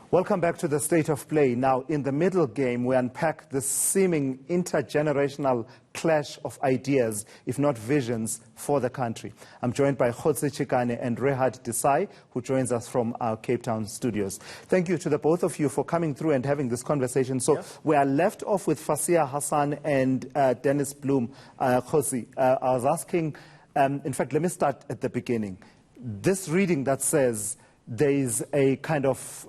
Welcome back to the State of Play. Now, in the middle game, we unpack the seeming intergenerational clash of ideas, if not visions, for the country. I'm joined by Kgotsi Chikane and Rehad Desai, who joins us from our Cape Town studios. Thank you to the both of you for coming through and having this conversation. So we are left off with Fasia Hassan and Dennis Bloom. Kgotsi, I was asking, in fact, let me start at the beginning. This reading that says there is a kind of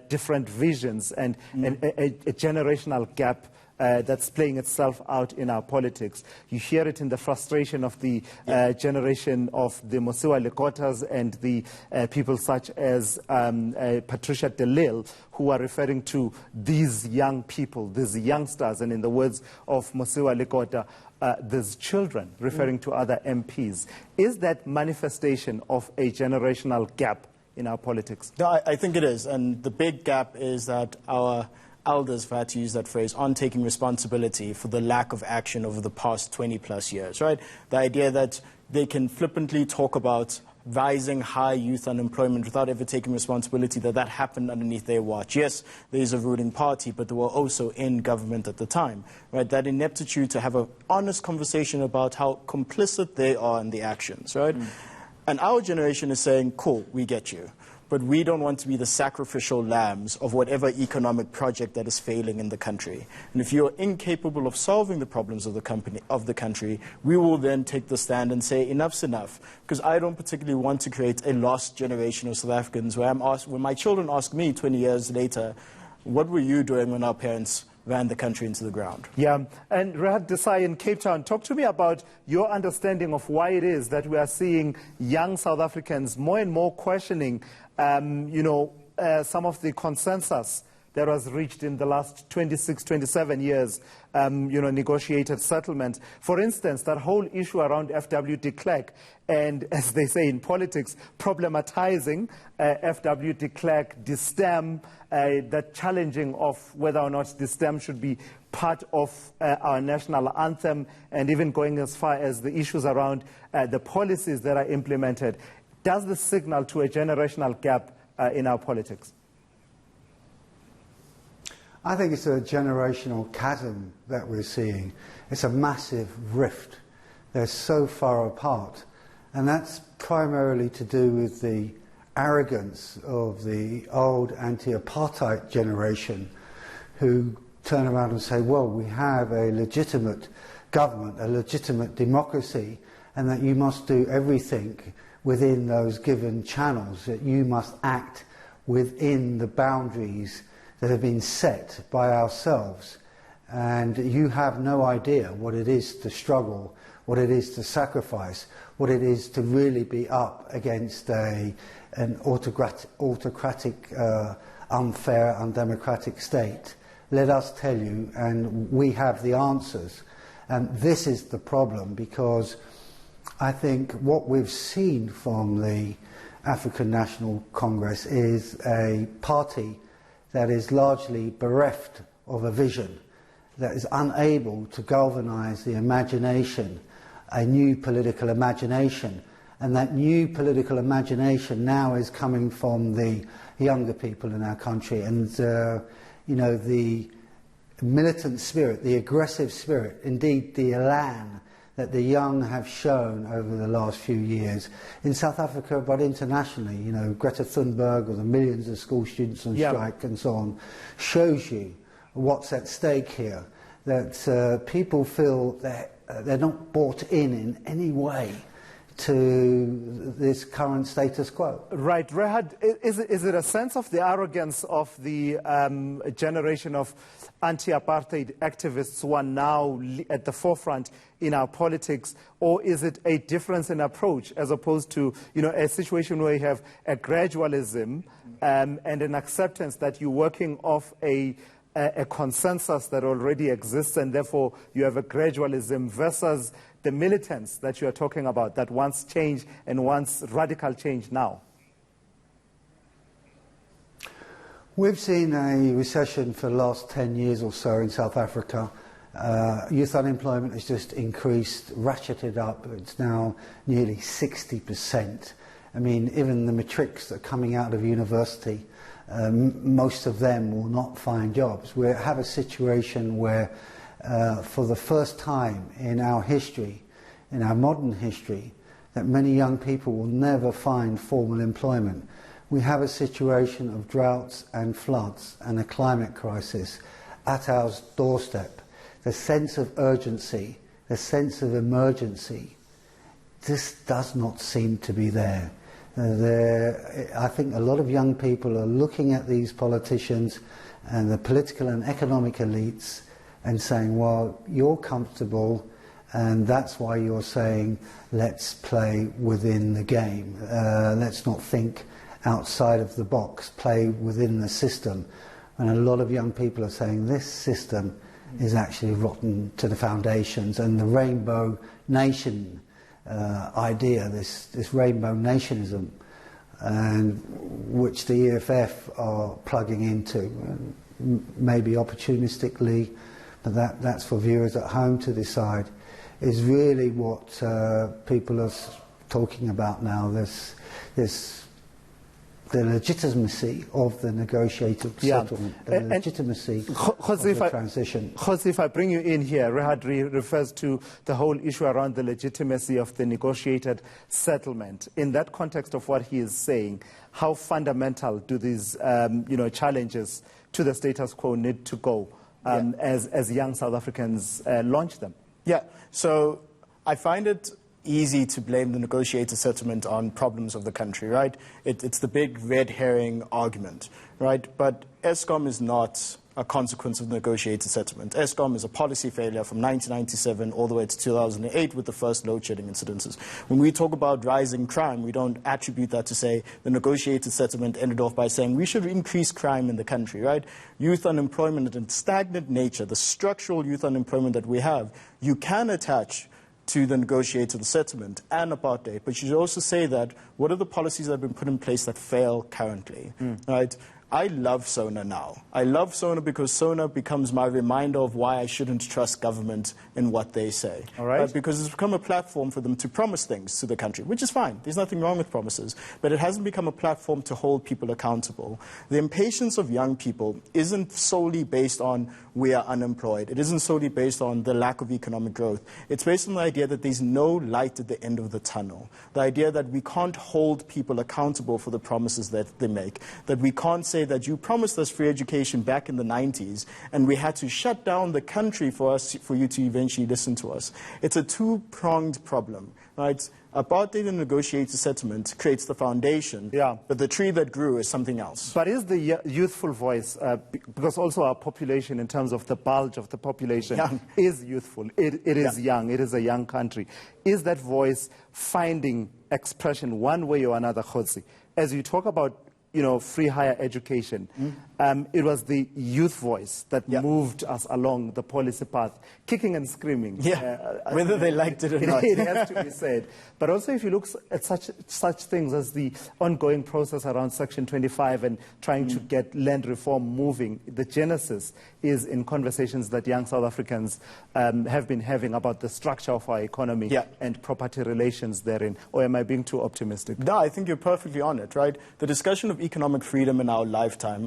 different visions and a generational gap that's playing itself out in our politics. You hear it in the frustration of the generation of the Mosiwa Lekotas and the people such as Patricia de Lille, who are referring to these young people, these youngsters, and in the words of Mosiwa Lekota, these children, referring to other MPs. Is that manifestation of a generational gap in our politics? No, I think it is. And the big gap is that our elders, if I had to use that phrase, aren't taking responsibility for the lack of action over the past 20-plus years, right? The idea that they can flippantly talk about rising high youth unemployment without ever taking responsibility that happened underneath their watch. Yes, there is a ruling party, but they were also in government at the time, right? That ineptitude to have an honest conversation about how complicit they are in the actions, right? And our generation is saying, cool, we get you. But we don't want to be the sacrificial lambs of whatever economic project that is failing in the country. And if you're incapable of solving the problems of the country, we will then take the stand and say, enough's enough. Because I don't particularly want to create a lost generation of South Africans where when my children ask me 20 years later, what were you doing when our parents ran the country into the ground? Yeah, and Rehad Desai in Cape Town, talk to me about your understanding of why it is that we are seeing young South Africans more and more questioning, some of the consensus that was reached in the last 26, 27 years, negotiated settlement. For instance, that whole issue around FW de Klerk and, as they say in politics, problematizing FW de Klerk, the stem, the challenging of whether or not the stem should be part of our national anthem, and even going as far as the issues around the policies that are implemented. Does this signal to a generational gap in our politics? I think it's a generational chasm that we're seeing. It's a massive rift. They're so far apart. And that's primarily to do with the arrogance of the old anti-apartheid generation who turn around and say, well, we have a legitimate government, a legitimate democracy, and that you must do everything within those given channels, that you must act within the boundaries that have been set by ourselves, and you have no idea what it is to struggle, what it is to sacrifice, what it is to really be up against an autocratic, unfair, undemocratic state. Let us tell you, and we have the answers. And this is the problem, because I think what we've seen from the African National Congress is a party that is largely bereft of a vision, that is unable to galvanize the imagination, a new political imagination. And that new political imagination now is coming from the younger people in our country. And, the militant spirit, the aggressive spirit, indeed the elan that the young have shown over the last few years in South Africa, but internationally, Greta Thunberg or the millions of school students on strike and so on, shows you what's at stake here, that people feel that they're not bought in any way to this current status quo. Right. Rehad, is it a sense of the arrogance of the generation of anti-apartheid activists who are now at the forefront in our politics, or is it a difference in approach as opposed to a situation where you have a gradualism and an acceptance that you're working off a consensus that already exists, and therefore you have a gradualism versus the militants that you are talking about that wants change and wants radical change now? We've seen a recession for the last 10 years or so in South Africa. Youth unemployment has just increased, ratcheted up. It's now nearly 60%. I mean, even the matrics that are coming out of university most of them will not find jobs. We have a situation where for the first time in our history, in our modern history, that many young people will never find formal employment. We have a situation of droughts and floods and a climate crisis at our doorstep. The sense of urgency, the sense of emergency, this does not seem to be there. I think a lot of young people are looking at these politicians and the political and economic elites and saying, well, you're comfortable, and that's why you're saying, let's play within the game. Let's not think outside of the box, play within the system. And a lot of young people are saying this system is actually rotten to the foundations, and the rainbow nation idea, this rainbow nationism, and which the EFF are plugging into, maybe opportunistically, but that's for viewers at home to decide, is really what people are talking about now. The legitimacy of the negotiated settlement, the legitimacy of the transition. Kgotsi, if I bring you in here, Rehad refers to the whole issue around the legitimacy of the negotiated settlement. In that context of what he is saying, how fundamental do these challenges to the status quo need to go as young South Africans launch them? Yeah, so I find it easy to blame the negotiated settlement on problems of the country, right? It's the big red herring argument, right? But Eskom is not a consequence of the negotiated settlement. Eskom is a policy failure from 1997 all the way to 2008 with the first load shedding incidences. When we talk about rising crime, we don't attribute that to say the negotiated settlement ended off by saying we should increase crime in the country, right? Youth unemployment and stagnant nature, the structural youth unemployment that we have, you can attach to the negotiated settlement and apartheid, but you should also say that what are the policies that have been put in place that fail currently, right? I love SONA now. I love SONA because SONA becomes my reminder of why I shouldn't trust government in what they say. All right. Because it's become a platform for them to promise things to the country, which is fine. There's nothing wrong with promises. But it hasn't become a platform to hold people accountable. The impatience of young people isn't solely based on we are unemployed. It isn't solely based on the lack of economic growth. It's based on the idea that there's no light at the end of the tunnel. The idea that we can't hold people accountable for the promises that they make. That we can't say that you promised us free education back in the 90s and we had to shut down the country for you to eventually listen to us. It's a two-pronged problem, right? Apartheid and negotiated settlement creates the foundation, but the tree that grew is something else. But is the youthful voice, because also our population in terms of the bulge of the population is youthful, it is young, it is a young country. Is that voice finding expression one way or another, Kgotsi? As you talk about free higher education, it was the youth voice that moved us along the policy path, kicking and screaming. Whether they liked it or not. It has to be said. But also if you look at such things as the ongoing process around Section 25 and trying to get land reform moving, the genesis is in conversations that young South Africans have been having about the structure of our economy and property relations therein. Or am I being too optimistic? No, I think you're perfectly on it, right? The discussion of economic freedom in our lifetime,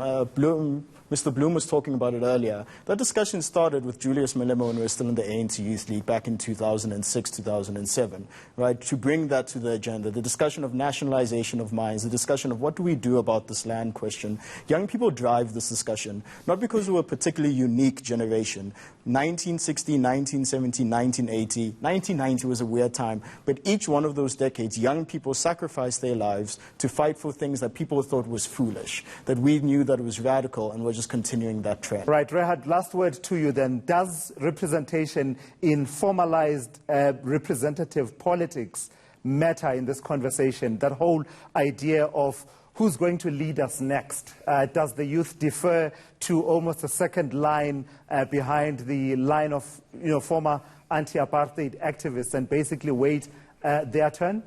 Mr. Bloom was talking about it earlier. That discussion started with Julius Malema when we were still in the ANC Youth League back in 2006, 2007, right? To bring that to the agenda, the discussion of nationalization of mines, the discussion of what do we do about this land question. Young people drive this discussion, not because we're a particularly unique generation. 1960, 1970, 1980, 1990 was a weird time, but each one of those decades, young people sacrificed their lives to fight for things that people thought was foolish, that we knew that it was radical, and we're just continuing that trend. Right, Rehad, last word to you then. Does representation in formalized representative politics matter in this conversation? That whole idea of who's going to lead us next? Does the youth defer to almost a second line behind the line of former anti-apartheid activists and basically wait their turn?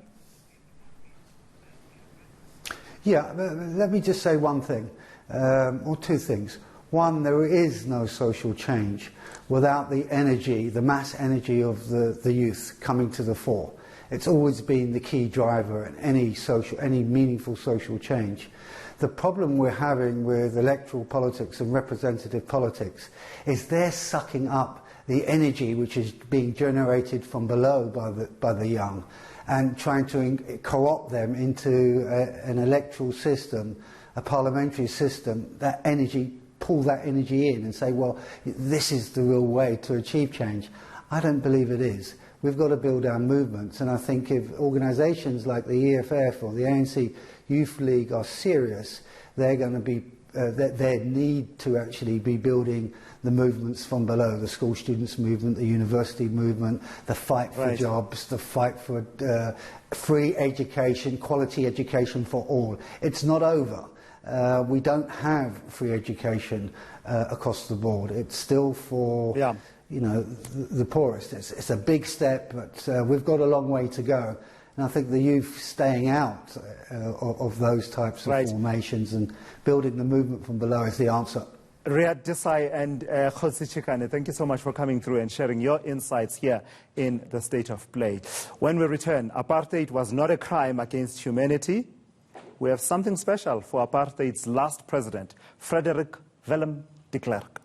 Yeah, let me just say one thing, or two things. One, there is no social change without the energy, the mass energy of the youth coming to the fore. It's always been the key driver in any meaningful social change. The problem we're having with electoral politics and representative politics is they're sucking up the energy which is being generated from below by the young, and trying to co-opt them into an electoral system, a parliamentary system, pull that energy in and say, well, this is the real way to achieve change. I don't believe it is. We've got to build our movements, and I think if organisations like the EFF or the ANC Youth League are serious, they're going to be, they need to actually be building the movements from below, the school students movement, the university movement, the fight for jobs, the fight for free education, quality education for all. It's not over. We don't have free education across the board. It's still for the poorest. It's a big step, but we've got a long way to go. And I think the youth staying out of those types of formations and building the movement from below is the answer. Rehad Desai and Kgotsi Chikane, thank you so much for coming through and sharing your insights here in the State of Play. When we return, apartheid was not a crime against humanity. We have something special for apartheid's last president, Frederick Willem de Klerk.